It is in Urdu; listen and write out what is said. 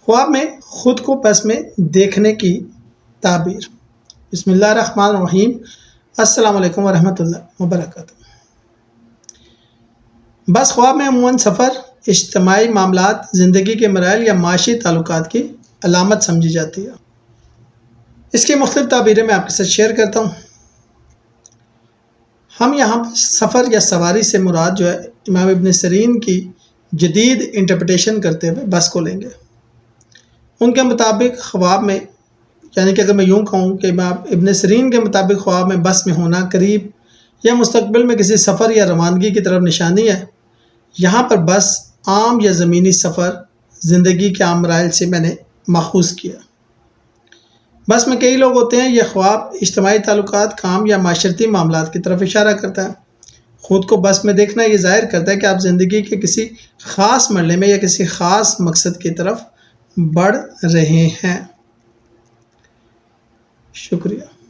خواب میں خود کو بس میں دیکھنے کی تعبیر۔ بسم اللہ الرحمن الرحیم۔ السلام علیکم ورحمۃ اللہ وبرکاتہ۔ بس خواب میں عموماً سفر، اجتماعی معاملات، زندگی کے مراحل یا معاشی تعلقات کی علامت سمجھی جاتی ہے۔ اس کی مختلف تعبیریں میں آپ کے ساتھ شیئر کرتا ہوں۔ ہم یہاں پر سفر یا سواری سے مراد جو ہے امام ابن سیرین کی جدید انٹرپریٹیشن کرتے ہوئے بس کو لیں گے۔ ان کے مطابق خواب میں، یعنی کہ اگر میں یوں کہوں کہ امام ابن سیرین کے مطابق خواب میں بس میں ہونا قریب یا مستقبل میں کسی سفر یا روانگی کی طرف نشانی ہے۔ یہاں پر بس عام یا زمینی سفر، زندگی کے عام مراحل سے میں نے ماخوذ کیا۔ بس میں کئی لوگ ہوتے ہیں۔ یہ خواب اجتماعی تعلقات، کام یا معاشرتی معاملات کی طرف اشارہ کرتا ہے۔ خود کو بس میں دیکھنا یہ ظاہر کرتا ہے کہ آپ زندگی کے کسی خاص مرحلے میں یا کسی خاص مقصد کی طرف بڑھ رہے ہیں۔ شکریہ۔